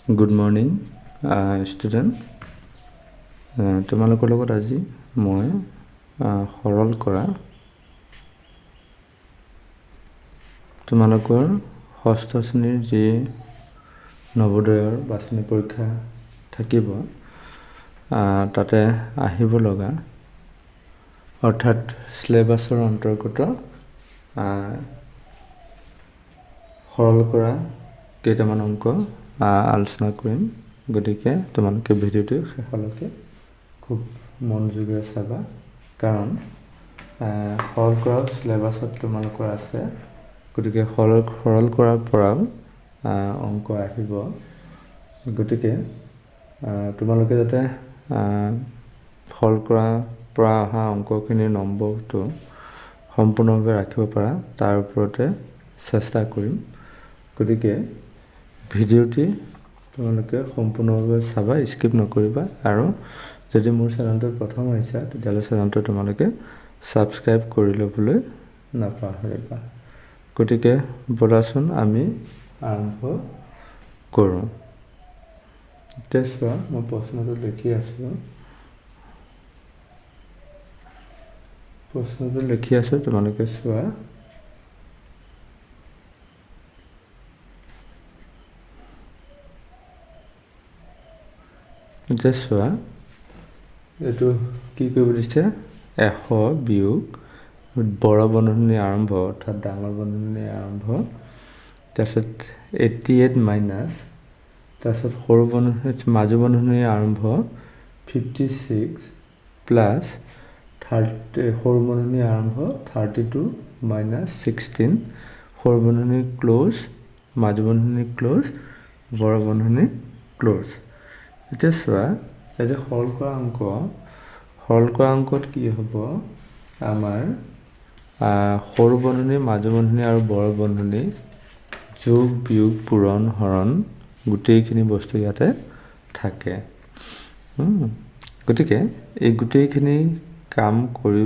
Good morning, student. তোমালোকৰ লগত আজি মই সৰল কৰা তোমালোকৰ ষষ্ঠ শ্ৰেণীৰ যি নৱোদয়ৰ বাছনি পৰীক্ষা থাকিব তাতে আহিব লগা অৰ্থাৎ সিলেবাছৰ অন্তৰ্গত সৰল কৰা কেইটামান অংক আলোচনা কৰিম। গতিকে তোমালোকে ভিডিঅ'টো শেষলৈকে খুব মনোযোগেৰে চাবা, কাৰণ সৰল কৰা সিলেবাছত তোমালোকৰ আছে। গতিকে সৰল কৰাৰ পৰাও অংক আহিব। গতিকে তোমালোকে যাতে সৰল কৰাৰ পৰা অহা অংকখিনিৰ নম্বৰটো সম্পূৰ্ণভাৱে ৰাখিব পাৰা তাৰ ওপৰতে চেষ্টা কৰিম। গতিকে ভিডিঅ'টি তোমালোকে সম্পূৰ্ণভাৱে চাবা, স্কিপ নকৰিবা। আৰু যদি মোৰ চেনেলটো প্ৰথম আহিছা তেতিয়াহ'লে চেনেলটো তোমালোকে ছাবস্ক্ৰাইব কৰি ল'বলৈ নাপাহৰিবা। গতিকে ব'লাচোন আমি আৰম্ভ কৰোঁ। এতিয়া চোৱা, মই প্ৰশ্নটো লিখি আছোঁ, তোমালোকে চোৱা। এতিয়া চোৱা, এইটো কি কৰিব দিছে? 100 বিয়োগ বড় বন্ধনী আৰম্ভ, অৰ্থাৎ ডাঙৰ বন্ধনী আৰম্ভ, তাৰপিছত 88 মাইনাছ, তাৰপিছত সৰু বন্ধনী মাজু বন্ধনী আৰম্ভ 56 প্লাছ 30 সৰু বন্ধনী আৰম্ভ 32 মাইনাছ 16 সৰু বন্ধনী ক্ল'জ, মাজু বন্ধনী ক্ল'জ, বড় বন্ধনী ক্ল'জ। এতিয়া চোৱা, এই যে সৰল কৰা অংকত কি হ'ব? আমাৰ সৰু বন্ধনী, মাজু বন্ধনী আৰু বড় বন্ধনী যোগ বিয়োগ পূৰণ হৰণ গোটেইখিনি বস্তু ইয়াতে থাকে। গতিকে এই গোটেইখিনি কাম কৰি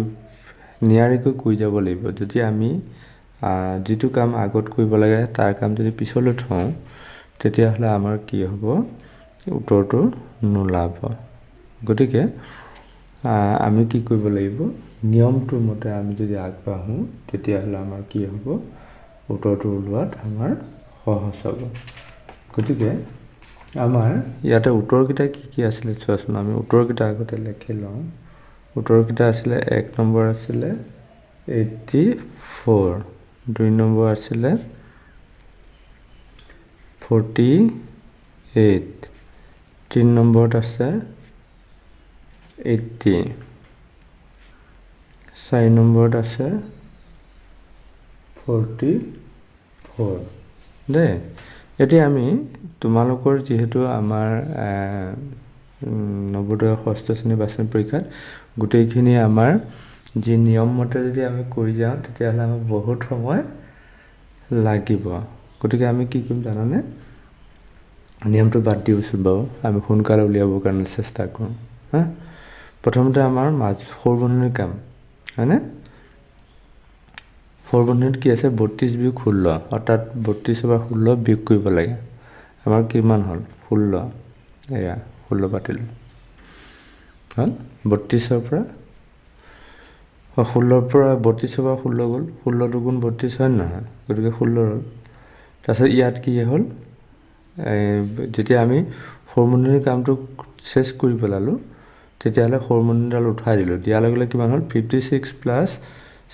নিয়াৰিকৈ কৰি যাব লাগিব। যদি আমি যিটো কাম আগত কৰিব লাগে তাৰ কাম যদি পিছলৈ থওঁ তেতিয়াহ'লে আমাৰ কি হ'ব? উত্তৰটো নোলাব। গতিকে আমি কি কৰিব লাগিব? নিয়মটোৰ মতে আমি যদি আগবাঢ়োঁ তেতিয়াহ'লে আমাৰ কি হ'ব? উত্তৰটো ওলোৱাত আমাৰ সহজ হ'ব। গতিকে আমাৰ ইয়াতে উত্তৰকেইটা কি আছিলে চোৱাচোন। আমি উত্তৰকেইটা আগতে লিখি লওঁ। উত্তৰকেইটা আছিলে 1 নম্বৰ আছিলে 84, 2 নম্বৰ আছিলে 48, 3 নম্বৰত আছে 80, 4 নম্বৰত আছে 44 দেই। এতিয়া আমি তোমালোকৰ যিহেতু আমাৰ নৱোদয় ষষ্ঠ শ্ৰেণী বাছনি পৰীক্ষাত গোটেইখিনি আমাৰ যি নিয়ম মতে যদি আমি কৰি যাওঁ তেতিয়াহ'লে আমাৰ বহুত সময় লাগিব। গতিকে আমি কি কৰিম জানানে? নিয়মটো বাদ দিওঁচোন বাৰু, আমি সোনকালে উলিয়াবৰ কাৰণে চেষ্টা কৰোঁ। প্ৰথমতে আমাৰ সৰু বন্ধনীৰ কাম, হয়নে? সৰু বন্ধনীত কি আছে? 32 বিয়োগ 16, অৰ্থাৎ 32 বা 16 বিয়োগ কৰিব লাগে। আমাৰ কিমান হ'ল? 16। এয়া 16 পাতিলোঁ হ'ল। 32ৰ পৰা 16ৰ পৰা 32ৰ পৰা 16 গ'ল, 16 দুগুণ 32 হয় নহয়? গতিকে 16 হ'ল। তাৰপিছত ইয়াত কি হ'ল? যেতিয়া আমি সৰু বন্ধনীৰ কামটো চেছ কৰি পেলালোঁ তেতিয়াহ'লে সৰু বন্ধনীডাল উঠাই দিলোঁ, দিয়াৰ লগে লগে কিমান হ'ল? 56 প্লাছ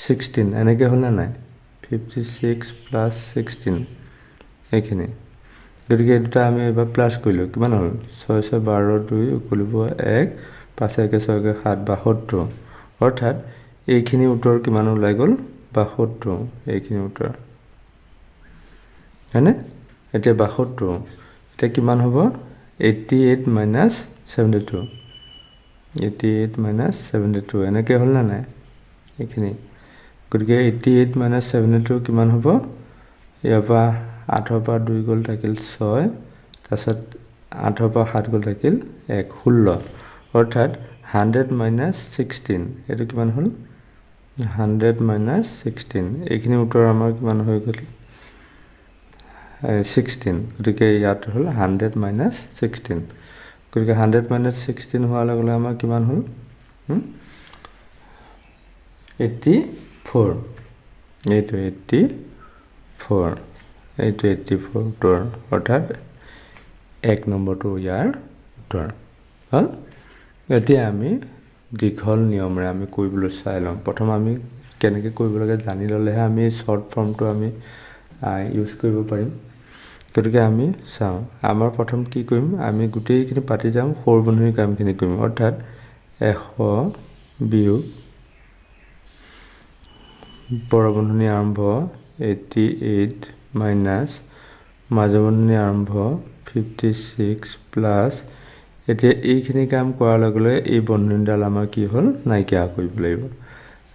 16 এনেকৈ হ'লনে নাই? 56 প্লাছ 16 এইখিনি। গতিকে এই দুটা আমি এবাৰ প্লাছ কৰিলোঁ, কিমান হ'ল? 6 6 12 2 উকলিব 1, 5 1 6 1 7, 72। অৰ্থাৎ এইখিনি উত্তৰ কিমান ওলাই গ'ল? 72 এইখিনি উত্তৰ, হয়নে? এতিয়া 72, এতিয়া কিমান হ'ব? 88 মাইনাছ 72, 88 মাইনাছ 72 এনেকৈ হ'লনে নাই এইখিনি? গতিকে 88 মাইনাছ 72 কিমান হ'ব? ইয়াৰ পৰা 8ৰ পৰা 2 গ'ল থাকিল 6, তাৰপিছত 8ৰ পৰা 7 গ'ল থাকিল 1, 16। অৰ্থাৎ 100 মাইনাছ 16 এইটো কিমান হ'ল? 100 মাইনাছ 16 এইখিনি উত্তৰ আমাৰ কিমান হৈ গ'ল? 16 গতিকে ইয়াত হ'ল 100 মাইনাছ 16 গতিকে 100 মাইনাছ 16 হোৱাৰ লগে লগে আমাৰ কিমান হ'ল 84 এইটো 84 এইটো 84 উত্তৰ অৰ্থাৎ 1 নম্বৰটো ইয়াৰ উত্তৰ হ'ল এতিয়া আমি দীঘল নিয়মেৰে আমি কৰিবলৈ চাই লওঁ প্ৰথম আমি কেনেকৈ কৰিব লাগে জানি ল'লেহে আমি শৰ্ট ফৰ্মটো আমি ইউজ কৰিব পাৰিম গতিকে আমি চাওঁ আমাৰ প্ৰথম কি কৰিম আমি গোটেইখিনি পাতি যাম সৰু বন্ধনীৰ কামখিনি কৰিম অৰ্থাৎ 100 বিয়োগ বৰ বন্ধনী আৰম্ভ 88 মাইনাছ মাজু বন্ধনী আৰম্ভ 56 প্লাছ এতিয়া এইখিনি কাম কৰাৰ লগে লগে এই বন্ধনীডাল আমাৰ কি হ'ল নাইকিয়া কৰিব লাগিব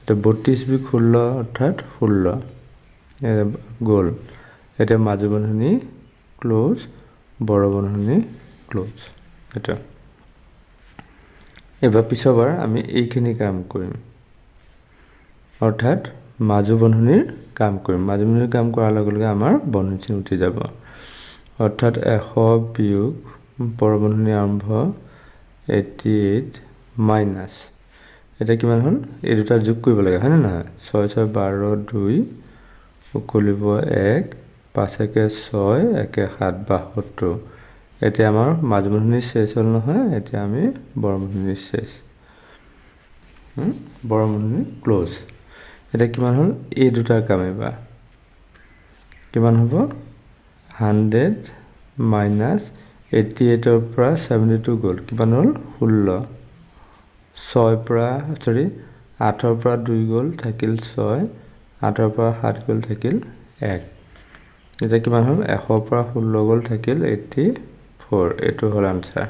এটা 32 বিয়োগ 16 অৰ্থাৎ 16 গ'ল এটা মাজু বন্ধনী ক্লোজ বৰ বন্ধনী ক্লোজ এটা এবাৰ পিছৰবাৰ আমি এইখিনি কাম কৰিম অৰ্থাৎ মাজু বন্ধনীৰ কাম কৰিম মাজু বন্ধনীৰ কাম কৰাৰ লগে লগে আমাৰ বন্ধনী উঠি যাব অৰ্থাৎ 100 বিয়োগ বৰ বন্ধনী আৰম্ভ 88 মাইনাছ এটা কিমান হ'ল এই দুটা যোগ কৰিব লাগে হয় না নহয় 6 6 12 2 উকলিব 1 5 1 6 1 7 72 এতিয়া আমাৰ মাজু বন্ধনী শেষ হ'ল নহয় এতিয়া আমি বৰ বন্ধনী শেষ বৰ বন্ধনী ক্লোজ এটা কিমান হ'ল এই দুটাৰ কাম এবাৰ কিমান হ'ব 100 মাইনাছ 88 ৰ পৰা 72 গ'ল কিমান হ'ল 16 6 পৰা সৰি 8 ৰ পৰা 2 গ'ল থাকিল 6 8 ৰ পৰা 7 গ'ল থাকিল 1 এটা কিমান হ'ল 100 ৰ পৰা 16 গ'ল থাকিল 84 এইটো হ'ল আনসাৰ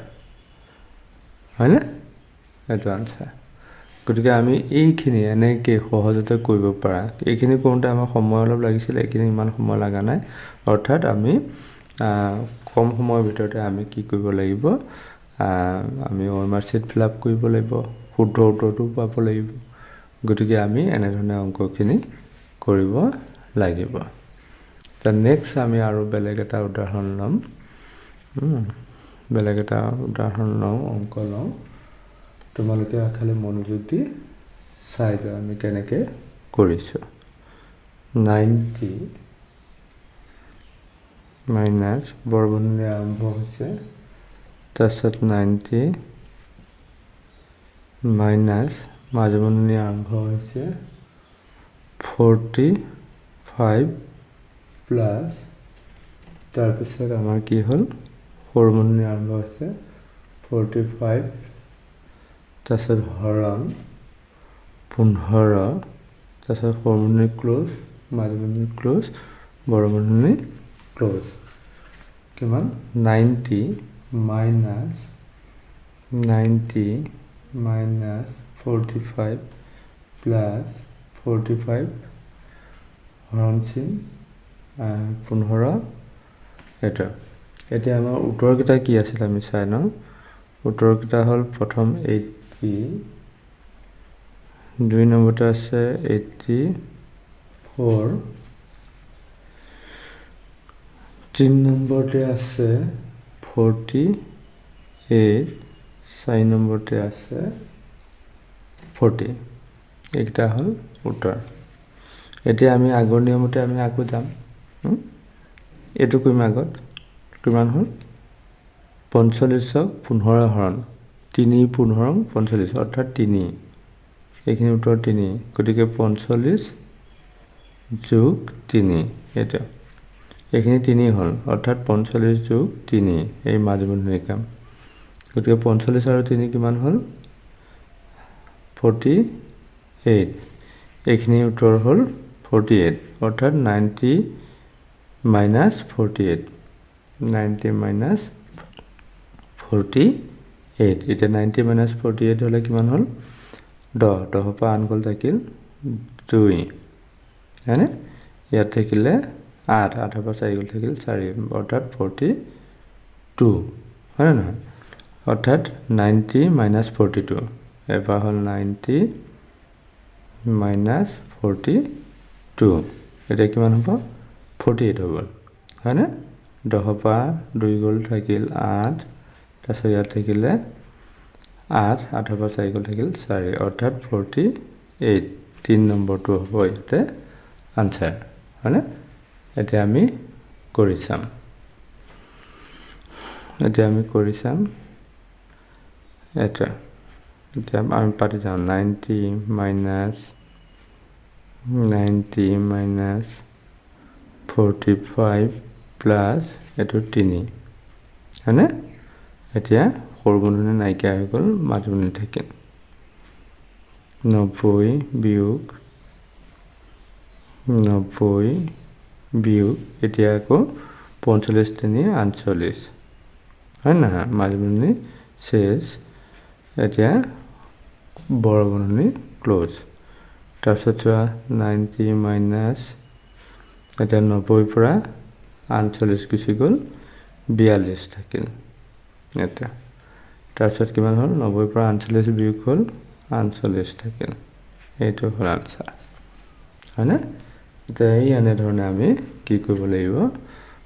হয়নে এইটো আনসাৰ গতিকে আমি এইখিনি এনেকৈ সহজতে কৰিব পৰা এইখিনি কৰোঁতে আমাৰ সময় অলপ লাগিছিল এইখিনি ইমান সময় লগা নাই অৰ্থাৎ আমি কম সময়ৰ ভিতৰতে আমি কি কৰিব লাগিব আমি ওএমআৰ শিট ফিল আপ কৰিব লাগিব শুদ্ধ উত্তৰটো পাব লাগিব গতিকে আমি এনেধৰণে অংকখিনি কৰিব লাগিব তা নেক্সট আমি আৰু বেলেগ এটা উদাহৰণ ল'ম বেলেগ এটা উদাহৰণ লওঁ অংক লওঁ তোমালোকে খালি মনোযোগ দি চাই যোৱা আমি কেনেকৈ কৰিছোঁ 90 মাইনাছ বৰ বন্ধনী আৰম্ভ হৈছে তাৰপিছত 90 মাইনাছ মাজু বন্ধনী আৰম্ভ হৈছে 45 প্লাছ তাৰপিছত আমাৰ কি হ'ল সৰু বন্ধনী আৰম্ভ হৈছে 45 তাৰপিছত হৰণ 15 তাৰপিছত সৰু বন্ধনী ক্লোজ মাজু বন্ধনী ক্লোজ বৰ বন্ধনী ক্লোজ কিমান 90 মাইনাছ 45 প্লাছ 45 হৰণ চিন 15 এটা এতিয়া আমাৰ উত্তৰকেইটা কি আছিল আমি চাই লওঁ উত্তৰকেইটা হ'ল প্ৰথম 80 দুই নম্বৰতে আছে 84 তিন নম্বৰতে আছে 48 চাৰি নম্বৰতে আছে 40 এইকেইটা হ'ল উত্তৰ এতিয়া আমি আগৰ নিয়মতে আমি আকৌ যাম এইটো কৰিম আগত কিমান হ'ল 45ক 15 হৰণ 3 15 45 অৰ্থাৎ 3 এইখিনি উত্তৰ 3 গতিকে 45 যোগ 3 এটা এইখিনি 3 হ'ল অৰ্থাৎ 45 যোগ 3 এই মাজু বন্ধনীৰ কাম গতিকে 45 আৰু 3 কিমান হ'ল 48 এইখিনি উত্তৰ হ'ল 48 অৰ্থাৎ 90 মাইনাছ 48 90 মাইনাছ 48 এতিয়া 90 মাইনাছ 48 হ'লে কিমান হ'ল 10 পৰা 8 গ'ল থাকিল 2 হয়নে ইয়াত থাকিলে 8 পৰা 4 গ'ল থাকিল 4 অৰ্থাৎ 42 হয় নহয় অৰ্থাৎ 90 মাইনাছ 42 এবাৰ হ'ল 90 মাইনাছ 42 এতিয়া কিমান হ'ব 48 হৈ গ'ল হয়নে 10 পৰা 2 গ'ল থাকিল 8 তাৰপিছত ইয়াত থাকিলে 8 8 পৰা 4 গ'ল থাকিল 4 অৰ্থাৎ 48 3 নম্বৰটো হ'ব ইয়াতে আনসাৰ হয়নে এতিয়া আমি কৰি চাম এটা এতিয়া আমি পাতি যাওঁ 90 minus 45 প্লাস এটো 3 হয়নে এতিয়া সৰু বন্ধনী নাইকিয়া হৈ গ'ল মাজুনি থাকিল 90 বিয়োগ এতিয়া আকৌ 45 3 48 হয় না মাজুনি শেষ এতিয়া বড় বন্ধনী ক্লোজ তাৰপিছত 90 মাইনাস এটা 90 পৰা 48 গুচি গ'ল 42 থাকিল এটা তাৰপিছত কিমান হ'ল 90 পৰা 48 বিয়োগ হ'ল 48 থাকিল এইটো হ'ল আনসাৰ হয়নে এতিয়া এই এনে ধৰণে আমি কি কৰিব লাগিব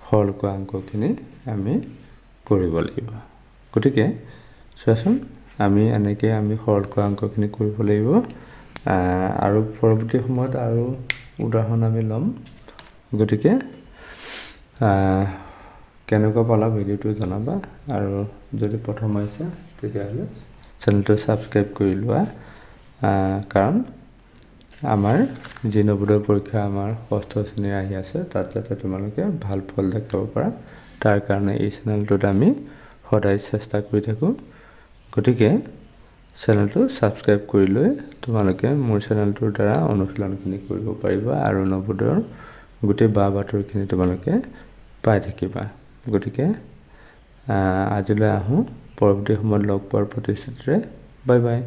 হৰল কৰা অংকখিনি আমি কৰিব লাগিব গতিকে চোৱাচোন আমি এনেকৈ আমি হৰল কৰা অংকখিনি কৰিব লাগিব আৰু পৰৱৰ্তী সময়ত আৰু উদাহৰণ আমি ল'ম গতিকে কেনেকুৱা পালা ভিডিওটো জনাবা আৰু যদি প্ৰথম হৈছে তেতিয়াহ'লে চেনেলটো সাবস্ক্ৰাইব কৰি লোৱা কাৰণ আমাৰ যি নবোদয় পৰীক্ষা আমাৰ ষষ্ঠ শ্ৰেণীৰ আহি আছে তাত যাতে তোমালোকে ভাল ফল দেখাব পাৰা তাৰ কাৰণে এই চেনেলটোত আমি সদায় চেষ্টা কৰি থাকোঁ গতিকে চেনেলটো সাবস্ক্ৰাইব কৰি লৈ তোমালোকে মোৰ চেনেলটোৰ দ্বাৰা অনুশীলনখিনি কৰিব পাৰিবা আৰু নবোদয়ৰ গোটেই বাতৰিখিনি তোমালোকে পাই থাকিবা গতিকে আজিলৈ আহোঁ পৰৱৰ্তী সময়ত লগ পোৱাৰ প্ৰতিশ্ৰুতিৰে বাই বাই